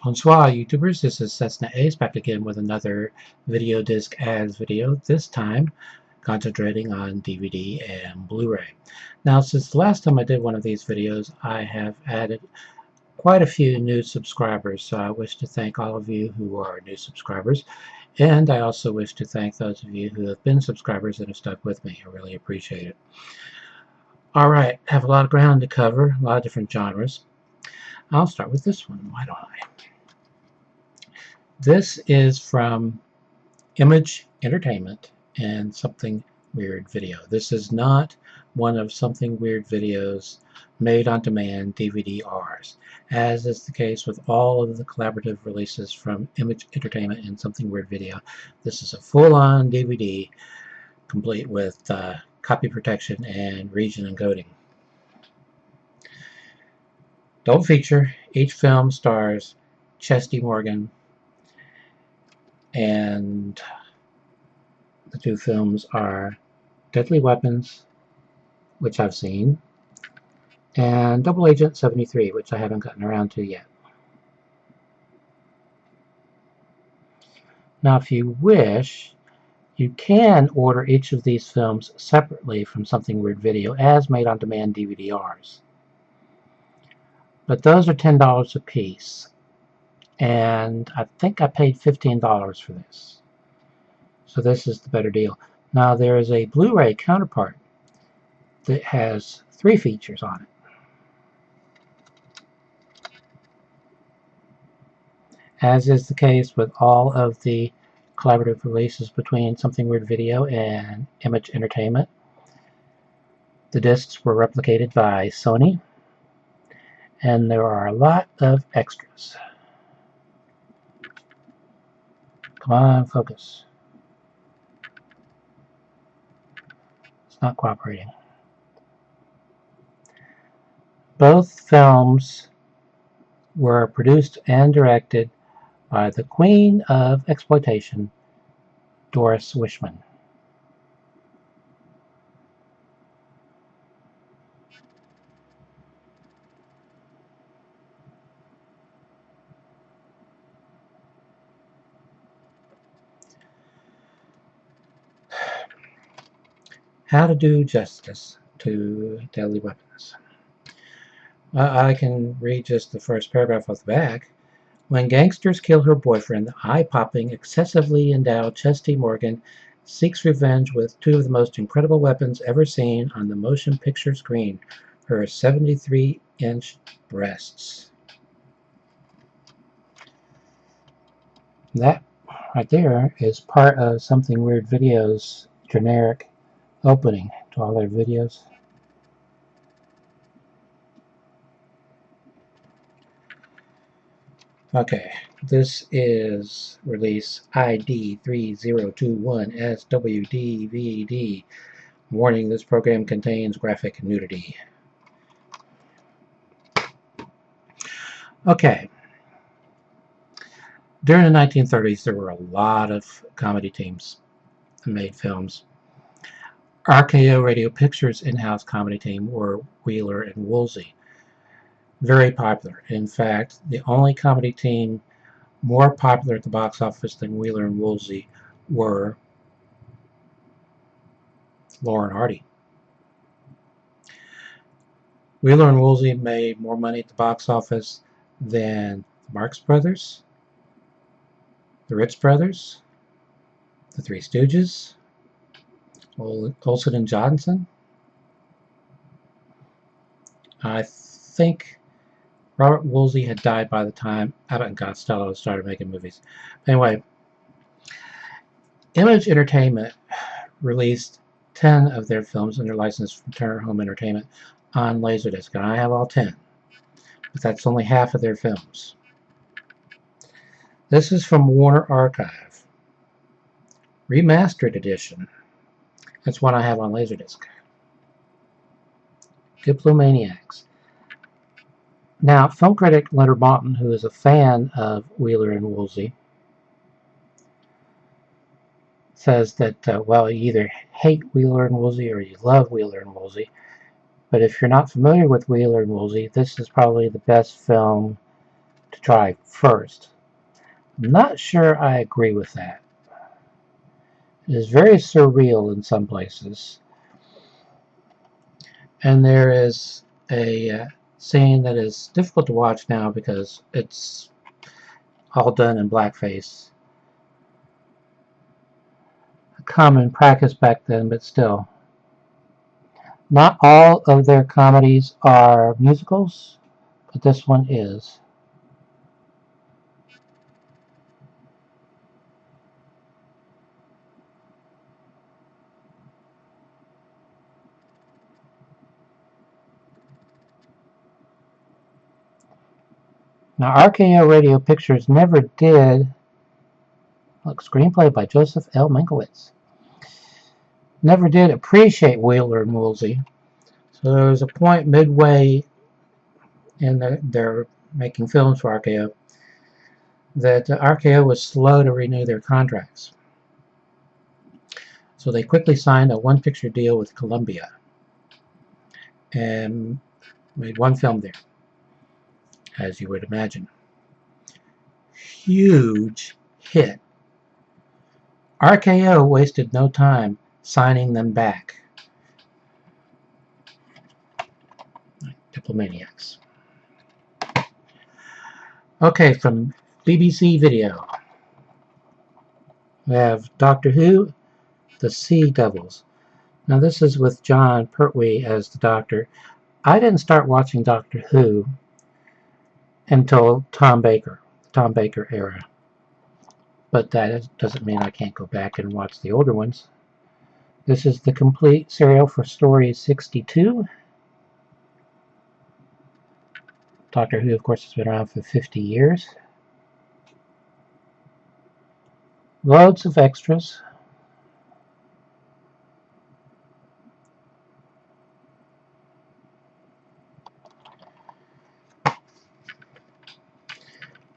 Bonsoir YouTubers, this is Cessnaace back again with another video disc ads video, this time concentrating on DVD and Blu-ray. Now, since the last time I did one of these videos, I have added quite a few new subscribers, so I wish to thank all of you who are new subscribers, and I also wish to thank those of you who have been subscribers and have stuck with me. I really appreciate it. Alright, I have a lot of ground to cover, a lot of different genres. I'll start with this one, why don't I? This is from Image Entertainment and Something Weird Video. This is not one of Something Weird Video's made-on-demand DVD-Rs, as is the case with all of the collaborative releases from Image Entertainment and Something Weird Video. This is a full-on DVD, complete with copy protection and region encoding. Don't feature. Each film stars Chesty Morgan, and the two films are Deadly Weapons, which I've seen, and Double Agent 73, which I haven't gotten around to yet. Now, if you wish, you can order each of these films separately from Something Weird Video as made-on-demand DVD-Rs. But those are $10 a piece, and I think I paid $15 for this. So this is the better deal. Now, there is a Blu-ray counterpart that has 3 features on it. As is the case with all of the collaborative releases between Something Weird Video and Image Entertainment, the discs were replicated by Sony, and there are a lot of extras. Come on, focus. It's not cooperating. Both films were produced and directed by the Queen of Exploitation, Doris Wishman. How to do justice to Deadly Weapons. I can read just the first paragraph off the back. When gangsters kill her boyfriend, the eye-popping, excessively endowed Chesty Morgan seeks revenge with 2 of the most incredible weapons ever seen on the motion picture screen, her 73-inch breasts. That right there is part of Something Weird Video's generic opening to all their videos. Okay, this is release ID 3021SWDVD. Warning, this program contains graphic nudity. Okay. During the 1930s, there were a lot of comedy teams that made films. RKO Radio Pictures' in-house comedy team were Wheeler and Woolsey. Very popular. In fact, the only comedy team more popular at the box office than Wheeler and Woolsey were Laurel and Hardy. Wheeler and Woolsey made more money at the box office than the Marx Brothers, the Ritz Brothers, the Three Stooges, Olsen and Johnson. I think Robert Woolsey had died by the time Abbott and Costello started making movies. Anyway, Image Entertainment released 10 of their films under license from Turner Home Entertainment on LaserDisc, and I have all 10, but that's only half of their films. This is from Warner Archive, Remastered Edition. That's one I have on LaserDisc. Diplomaniacs. Now, film critic Leonard Maltin, who is a fan of Wheeler and Woolsey, says that, well, you either hate Wheeler and Woolsey or you love Wheeler and Woolsey. But if you're not familiar with Wheeler and Woolsey, this is probably the best film to try first. I'm not sure I agree with that. It is very surreal in some places. And there is a scene that is difficult to watch now because it's all done in blackface. A common practice back then, but still. Not all of their comedies are musicals, but this one is. Now, RKO Radio Pictures never did, look, screenplay by Joseph L. Mankiewicz, never did appreciate Wheeler and Woolsey. So there was a point midway in their making films for RKO that RKO was slow to renew their contracts. So they quickly signed a one-picture deal with Columbia and made one film there, as you would imagine. Huge hit. RKO wasted no time signing them back. Diplomaniacs. Okay, from BBC Video, we have Doctor Who, The Sea Devils. Now this is with John Pertwee as the Doctor. I didn't start watching Doctor Who until Tom Baker era. But that doesn't mean I can't go back and watch the older ones. This is the complete serial for Story 62. Doctor Who, of course, has been around for 50 years. Loads of extras.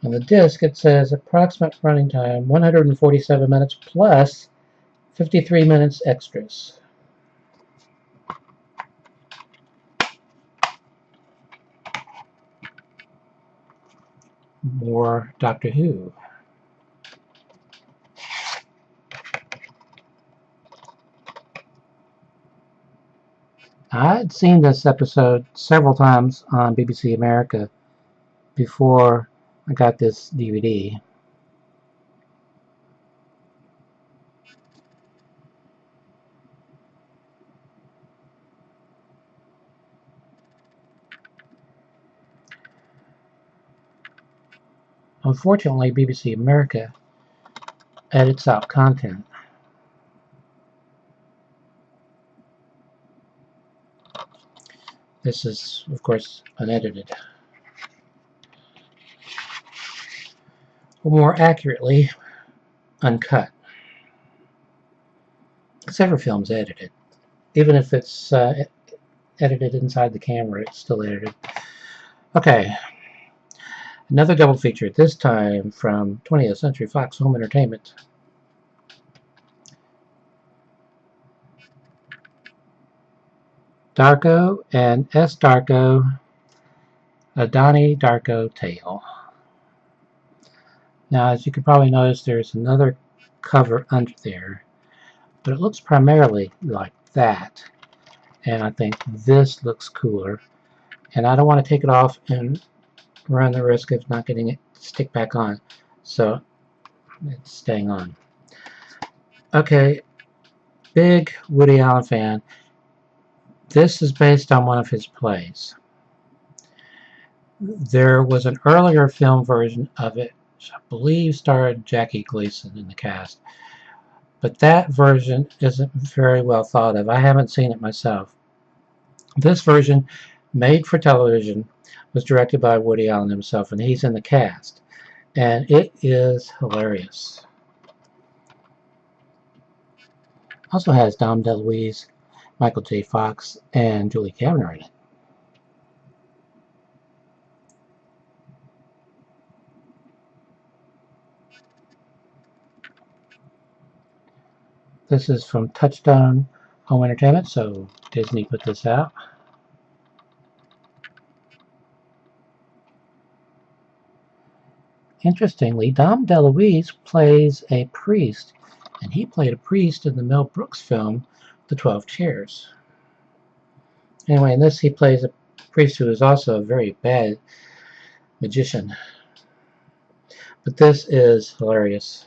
On the disc, it says approximate running time 147 minutes plus 53 minutes extras. More Doctor Who. I'd seen this episode several times on BBC America before I got this DVD. Unfortunately, BBC America edits out content. This is, of course, unedited. Or more accurately, uncut. Because every film's edited. Even if it's edited inside the camera, it's still edited. Okay. Another double feature, this time from 20th Century Fox Home Entertainment. Darko and S. Darko, a Donnie Darko tale. Now, as you can probably notice, there's another cover under there, but it looks primarily like that. And I think this looks cooler. And I don't want to take it off and run the risk of not getting it to stick back on. So it's staying on. Okay, big Woody Allen fan. This is based on one of his plays. There was an earlier film version of it, which I believe starred Jackie Gleason in the cast. But that version isn't very well thought of. I haven't seen it myself. This version, made for television, was directed by Woody Allen himself, and he's in the cast. And it is hilarious. Also has Dom DeLuise, Michael J. Fox, and Julie Kavner in it. This is from Touchstone Home Entertainment, so Disney put this out. Interestingly, Dom DeLuise plays a priest, and he played a priest in the Mel Brooks film, The 12 Chairs. Anyway, in this he plays a priest who is also a very bad magician. But this is hilarious.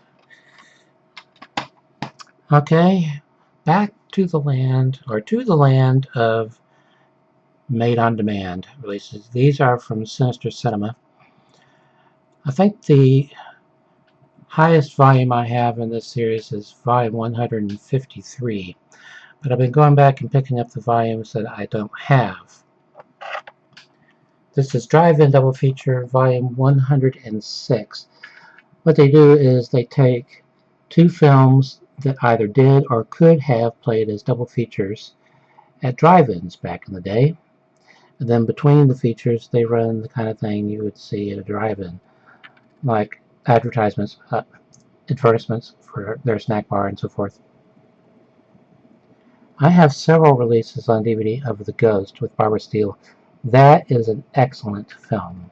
Okay, back to the land, or to the land of made-on-demand releases. These are from Sinister Cinema. I think the highest volume I have in this series is volume 153, but I've been going back and picking up the volumes that I don't have. This is Drive-In Double Feature, volume 106. What they do is they take two films that either did or could have played as double features at drive-ins back in the day, and then between the features they run the kind of thing you would see at a drive-in, like advertisements, advertisements for their snack bar and so forth. I have several releases on DVD of The Ghost with Barbara Steele. That is an excellent film,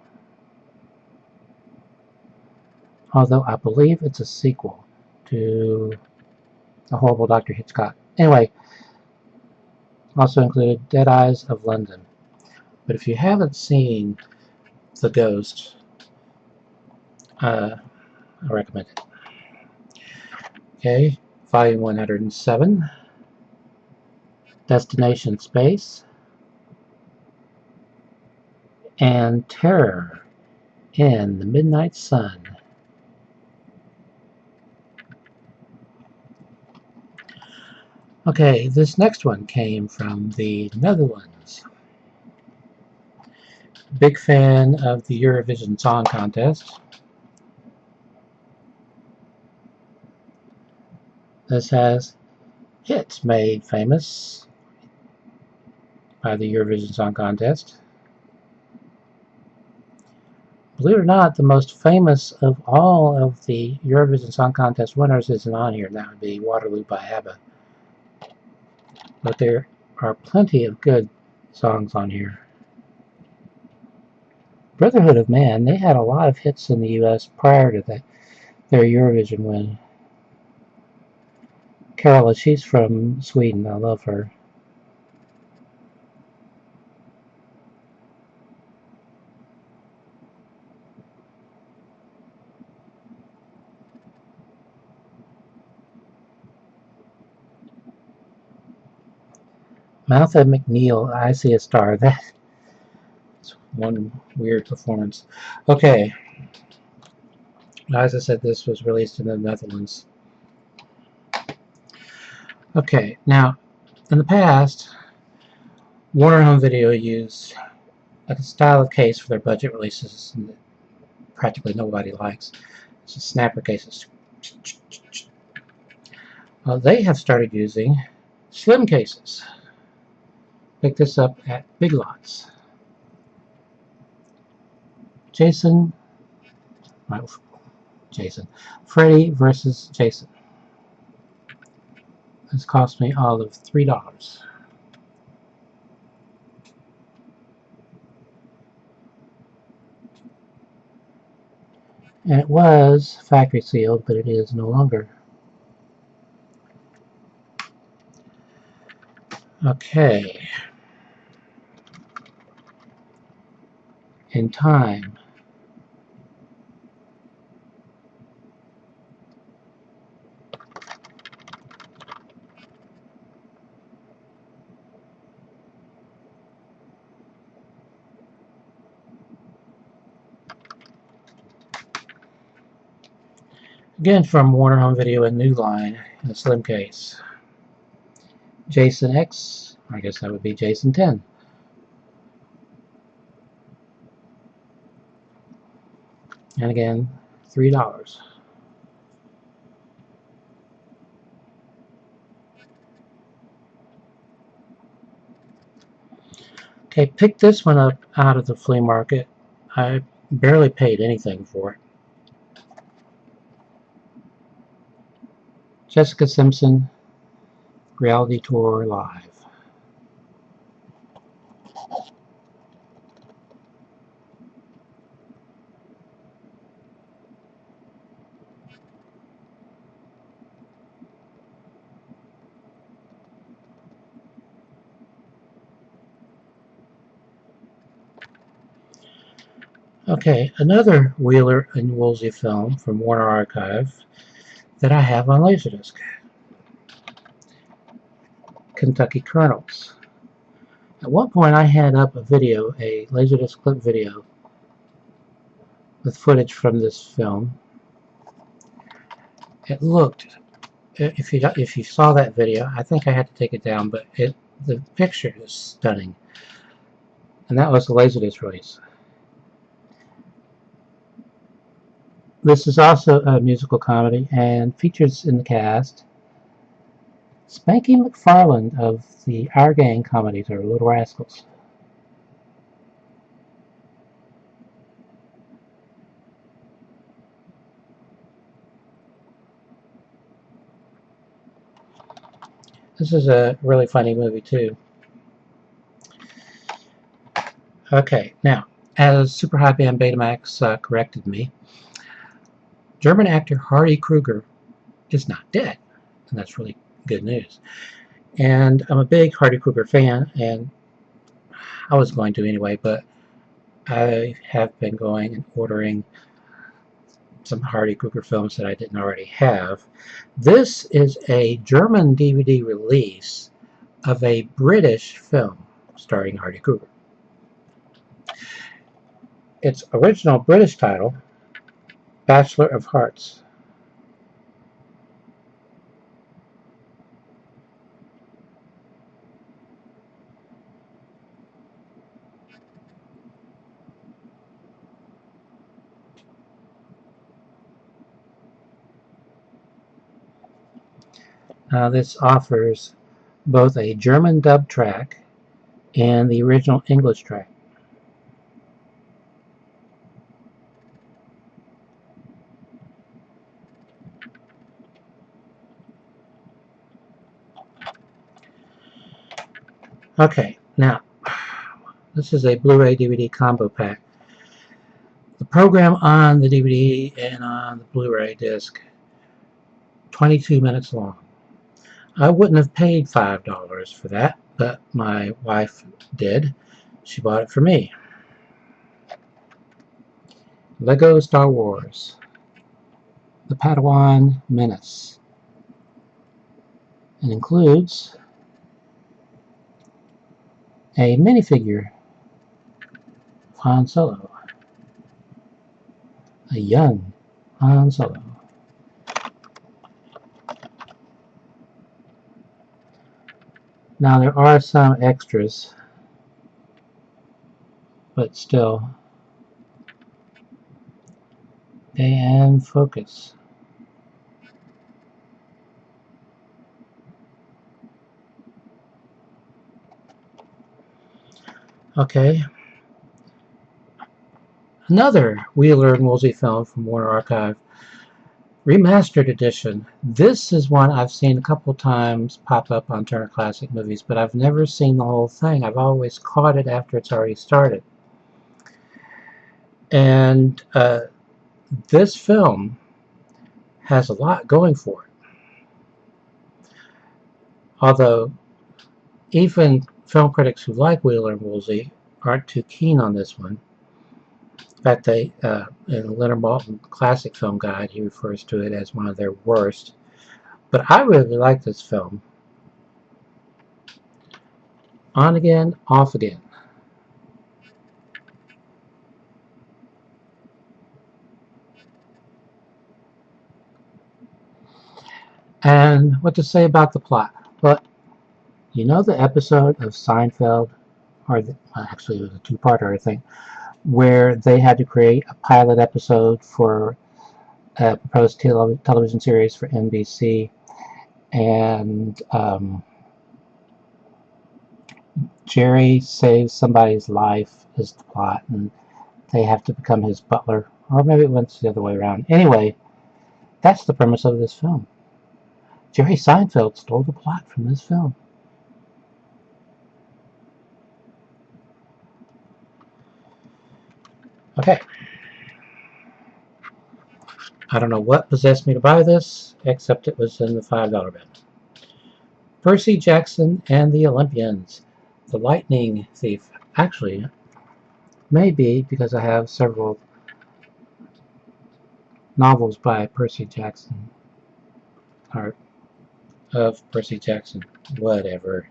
although I believe it's a sequel to The Horrible Dr. Hitchcock. Anyway, also included Dead Eyes of London. But if you haven't seen The Ghost, I recommend it. Okay, volume 107, Destination Space, and Terror in the Midnight Sun. Okay, this next one came from the Netherlands. Big fan of the Eurovision Song Contest. This has hits made famous by the Eurovision Song Contest. Believe it or not, the most famous of all of the Eurovision Song Contest winners isn't on here, and that would be Waterloo by ABBA. But there are plenty of good songs on here. Brotherhood of Man, they had a lot of hits in the US prior to their Eurovision win. Carola, she's from Sweden. I love her. Martha McNeil, I See a Star. That's one weird performance. Okay. As I said, this was released in the Netherlands. Okay, now, in the past, Warner Home Video used a style of case for their budget releases that practically nobody likes. It's just snapper cases. They have started using slim cases. Pick this up at Big Lots. Freddy versus Jason. This cost me all of $3. And it was factory sealed, but it is no longer. Okay. In time. Again from Warner Home Video, a new line in a slim case. Jason X, I guess that would be Jason 10. And again, $3. Okay, pick this one up out of the flea market. I barely paid anything for it. Jessica Simpson, Reality Tour Live. Okay, another Wheeler and Woolsey film from Warner Archive that I have on LaserDisc. Kentucky Kernels. At one point I had up a video, a LaserDisc clip video with footage from this film. It looked, if you saw that video, I think I had to take it down, but the picture is stunning. And that was the LaserDisc release. This is also a musical comedy and features in the cast Spanky McFarland of the Our Gang comedies, or Little Rascals. This is a really funny movie too. Okay, now, as Super High Band Betamax corrected me, German actor Hardy Kruger is not dead, and that's really good news. And I'm a big Hardy Kruger fan, and I was going to anyway, but I have been going and ordering some Hardy Kruger films that I didn't already have. This is a German DVD release of a British film starring Hardy Kruger. Its original British title, Bachelor of Hearts. This offers both a German dub track and the original English track. Okay, now, this is a Blu-ray DVD combo pack. The program on the DVD and on the Blu-ray disc, 22 minutes long. I wouldn't have paid $5 for that, but my wife did. She bought it for me. Lego Star Wars, The Padawan Menace. It includes a minifigure of Han Solo, a young Han Solo. Now there are some extras, but still, and focus. Okay. Another Wheeler and Woolsey film from Warner Archive, remastered edition. This is one I've seen a couple times pop up on Turner Classic Movies, but I've never seen the whole thing. I've always caught it after it's already started. And this film has a lot going for it. Although even film critics who like Wheeler and Woolsey aren't too keen on this one. In fact, in the Leonard Maltin Classic Film Guide, he refers to it as one of their worst. But I really like this film. On again, off again. And what to say about the plot? Well, you know the episode of Seinfeld, or actually it was a two-parter, I think, where they had to create a pilot episode for a proposed television series for NBC, and Jerry saves somebody's life is the plot, and they have to become his butler, or maybe it went the other way around. Anyway, that's the premise of this film. Jerry Seinfeld stole the plot from this film. Okay. I don't know what possessed me to buy this, except it was in the $5 bin. Percy Jackson and the Olympians, The Lightning Thief. Actually, Maybe because I have several novels by Percy Jackson, or of Percy Jackson, whatever.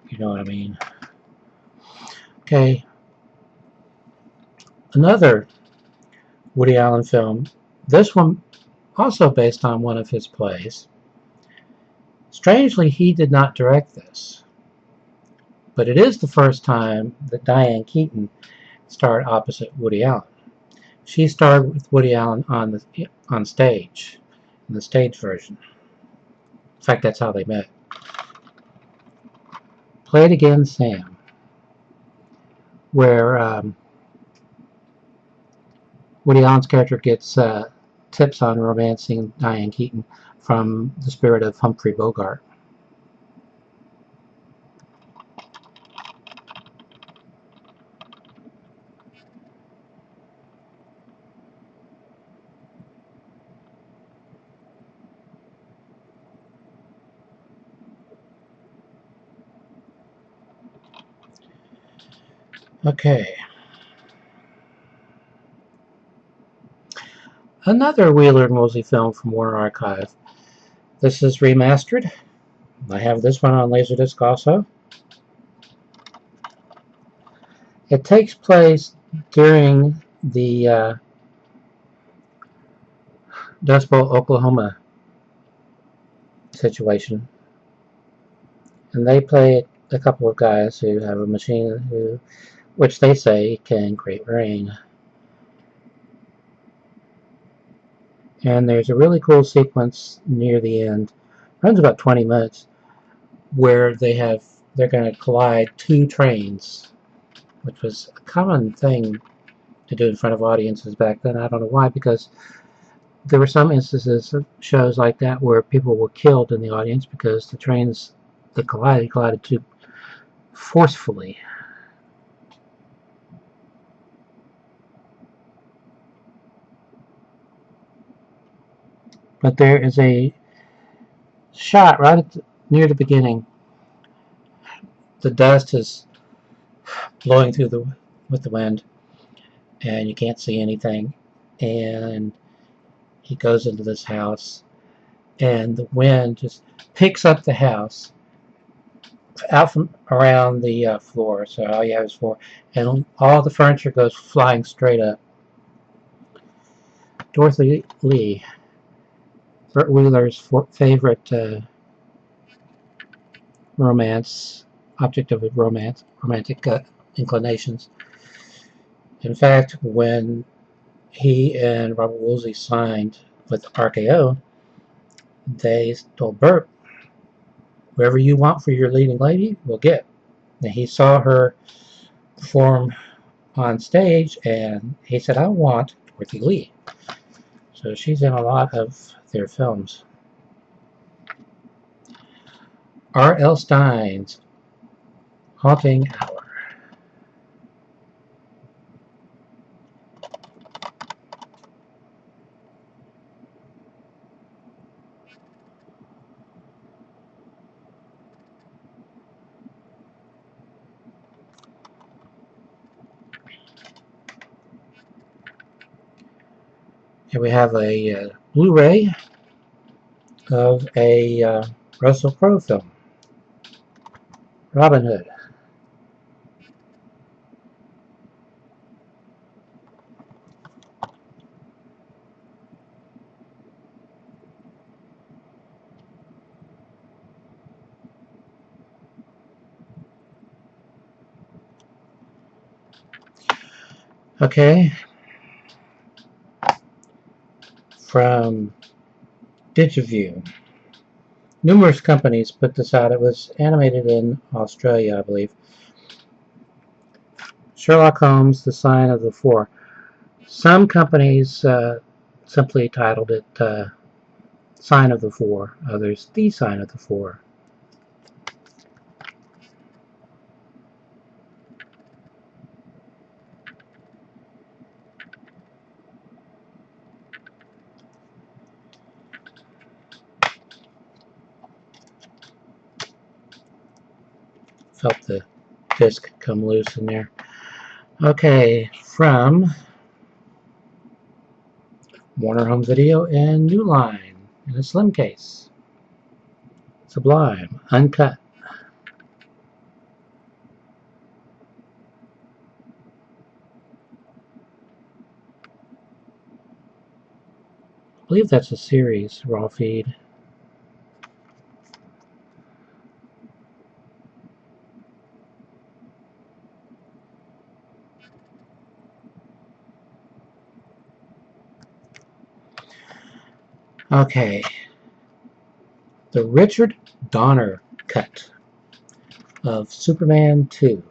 You know what I mean. Okay, another Woody Allen film. This one also based on one of his plays. Strangely, he did not direct this, but it is the first time that Diane Keaton starred opposite Woody Allen. She starred with Woody Allen on stage, in the stage version. In fact, that's how they met. Play It Again, Sam, where Woody Allen's character gets tips on romancing Diane Keaton from the spirit of Humphrey Bogart. Okay. Another Wheeler and Woolsey film from Warner Archive. This is remastered. I have this one on LaserDisc also. It takes place during the Dust Bowl, Oklahoma situation. And they play a couple of guys who have a machine which they say can create rain. And there's a really cool sequence near the end, runs about 20 minutes, where they're going to collide two trains, which was a common thing to do in front of audiences back then. I don't know why, because there were some instances of shows like that where people were killed in the audience because the trains that collided too forcefully. But there is a shot right near the beginning. The dust is blowing through with the wind, and you can't see anything. And he goes into this house, and the wind just picks up the house out from around the floor. So all you have is floor, and all the furniture goes flying straight up. Dorothy Lee, Burt Wheeler's favorite object of romantic inclinations. In fact, when he and Robert Woolsey signed with RKO, they told Burt, whoever you want for your leading lady, we'll get. And he saw her perform on stage, and he said, I want Dorothy Lee. So she's in a lot of their films. R.L. Stine's Haunting Hour. Here we have a Blu-ray of a Russell Crowe film, Robin Hood. Okay, from Digiview. Numerous companies put this out. It was animated in Australia, I believe. Sherlock Holmes, The Sign of the Four. Some companies simply titled it Sign of the Four, others The Sign of the Four. Felt the disc come loose in there. Okay, from Warner Home Video and New Line in a slim case. Sublime, uncut. I believe that's a series raw feed. Okay, the Richard Donner cut of Superman 2.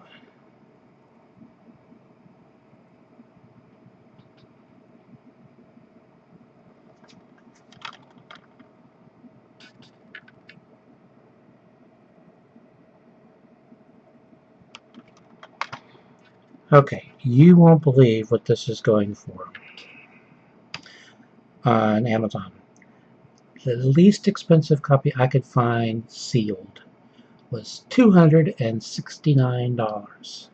Okay, you won't believe what this is going for on Amazon. The least expensive copy I could find sealed was $269.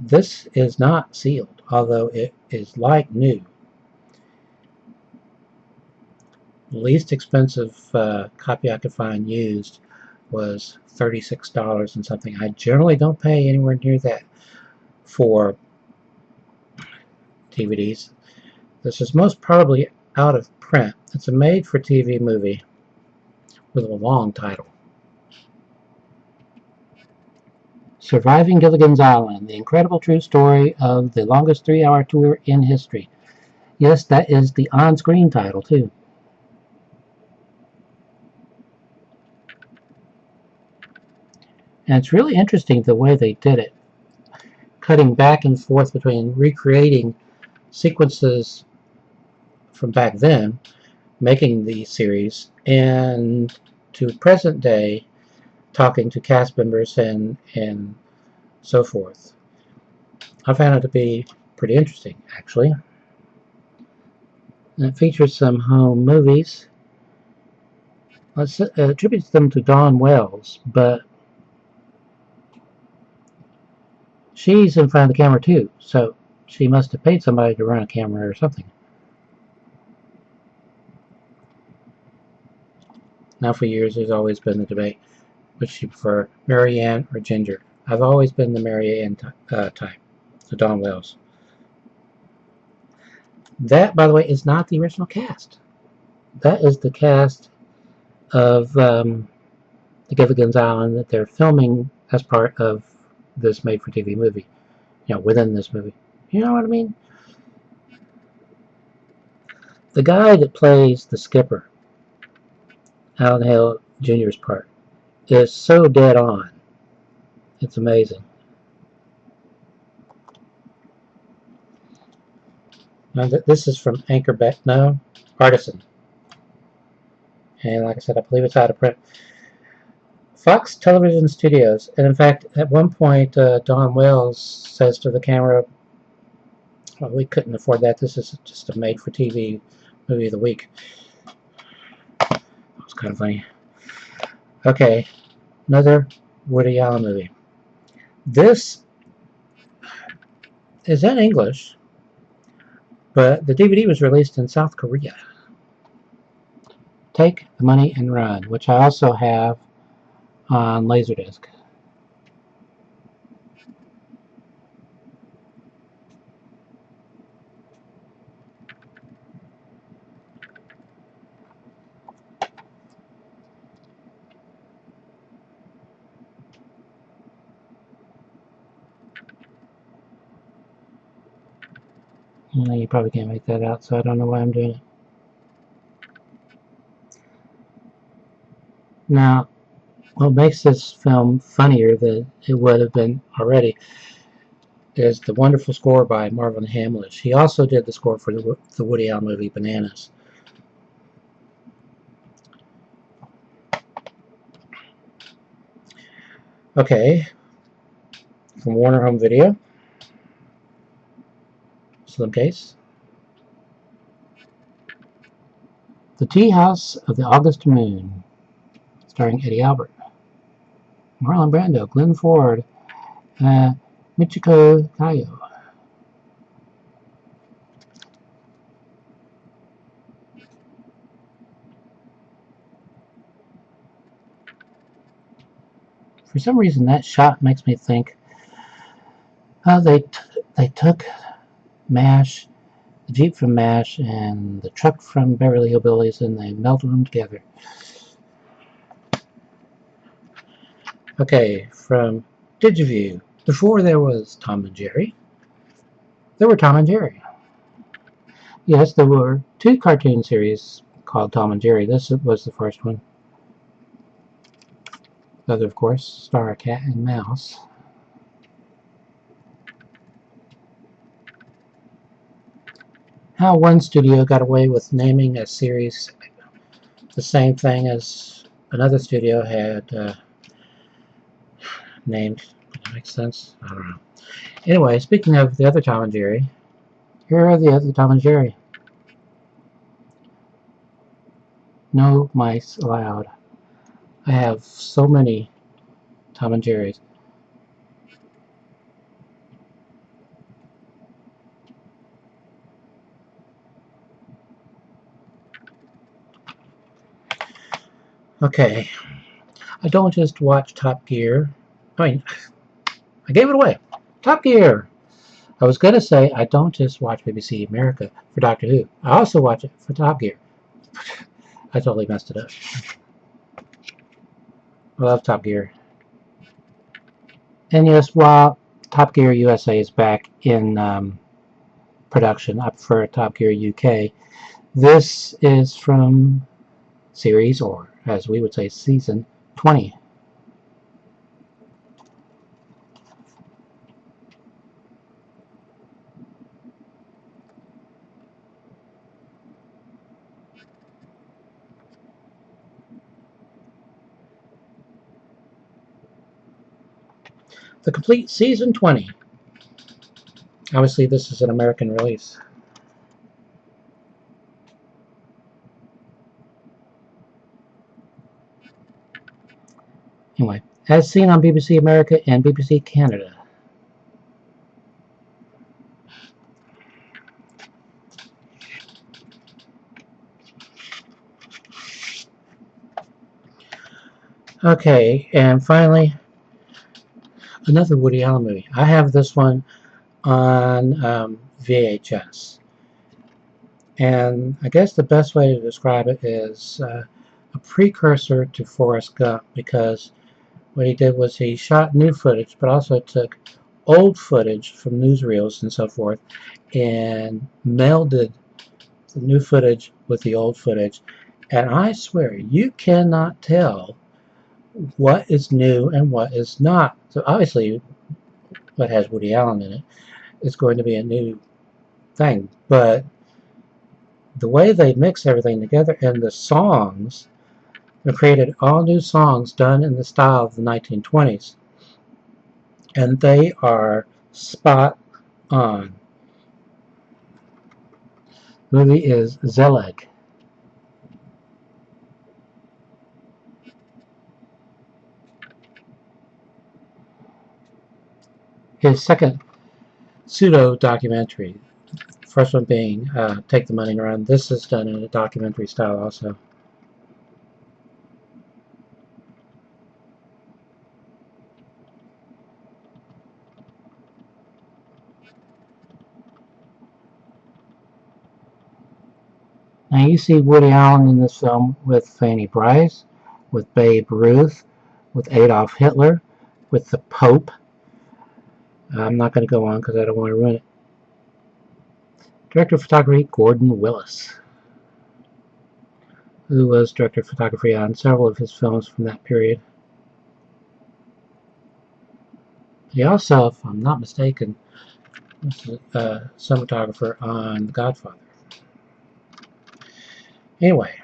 This is not sealed, although it is like new. The least expensive copy I could find used was $36 and something. I generally don't pay anywhere near that for DVDs. This is most probably out of print. It's a made-for-TV movie with a long title. Surviving Gilligan's Island, the incredible true story of the longest 3-hour tour in history. Yes, that is the on-screen title, too. And it's really interesting the way they did it, cutting back and forth between recreating sequences from back then, making the series, and to present day, talking to cast members and so forth. I found it to be pretty interesting, actually. And it features some home movies. It attributes them to Dawn Wells, but she's in front of the camera too, so she must have paid somebody to run a camera or something. Now for years there's always been the debate, which you prefer, Mary Ann or Ginger. I've always been the Mary Ann type, the Dawn Wells. That, by the way, is not the original cast. That is the cast of the Gilligan's Island that they're filming as part of this made-for-TV movie. You know, within this movie. You know what I mean? The guy that plays the skipper, Alan Hale Jr.'s part, is so dead on. It's amazing. Now, this is from Artisan. And like I said, I believe it's out of print. Fox Television Studios. And in fact, at one point, Dawn Wells says to the camera, well, we couldn't afford that. This is just a made-for-TV movie of the week. That was kind of funny. Okay, another Woody Allen movie. This is in English, but the DVD was released in South Korea. Take the Money and Run, which I also have on LaserDisc. You probably can't make that out, so I don't know why I'm doing it. Now, what makes this film funnier than it would have been already is the wonderful score by Marvin Hamlish. He also did the score for the Woody Allen movie Bananas. Okay, from Warner Home Video. Slim case. The Tea House of the August Moon, starring Eddie Albert. Marlon Brando, Glenn Ford, Michiko Kayo. For some reason, that shot makes me think they took MASH, the Jeep from MASH, and the truck from Beverly Hillbillies, and they melted them together. Okay, from Digiview. Before there was Tom and Jerry, there were Tom and Jerry. Yes, there were 2 cartoon series called Tom and Jerry. This was the first one. The other, of course, star a cat and mouse. How one studio got away with naming a series the same thing as another studio had named. Does that make sense? I don't know. Anyway, speaking of the other Tom and Jerry, here are the other Tom and Jerry. No mice allowed. I have so many Tom and Jerry's. Okay, I don't just watch Top Gear. I mean, I gave it away. Top Gear! I was going to say I don't just watch BBC America for Doctor Who. I also watch it for Top Gear. I totally messed it up. I love Top Gear. And yes, while Top Gear USA is back in production, I prefer Top Gear UK. This is from series, or as we would say, season 20. The complete season 20. Obviously, this is an American release. Anyway, as seen on BBC America and BBC Canada. Okay, and finally, another Woody Allen movie. I have this one on VHS. And I guess the best way to describe it is a precursor to Forrest Gump, because what he did was he shot new footage, but also took old footage from newsreels and so forth, and melded the new footage with the old footage. And I swear, you cannot tell what is new and what is not. So obviously, what has Woody Allen in it is going to be a new thing, but the way they mix everything together, and the songs, they created all new songs done in the style of the 1920s, and they are spot on. The movie is Zelig. His second pseudo-documentary. First one being Take the Money and Run. This is done in a documentary style also. Now you see Woody Allen in this film with Fanny Brice, with Babe Ruth, with Adolf Hitler, with the Pope. I'm not going to go on because I don't want to ruin it. Director of Photography, Gordon Willis, who was director of photography on several of his films from that period. He also, if I'm not mistaken, was a cinematographer on The Godfather. Anyway,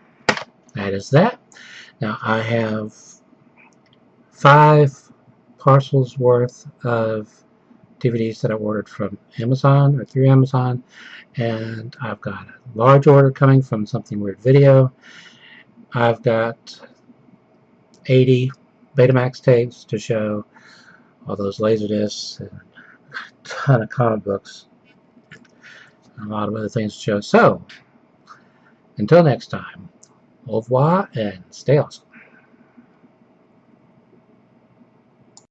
that is that. Now I have 5 parcels worth of DVDs that I ordered from Amazon or through Amazon, and I've got a large order coming from Something Weird Video. I've got 80 Betamax tapes to show all those LaserDiscs, and a ton of comic books, and a lot of other things to show. So, until next time, au revoir and stay awesome.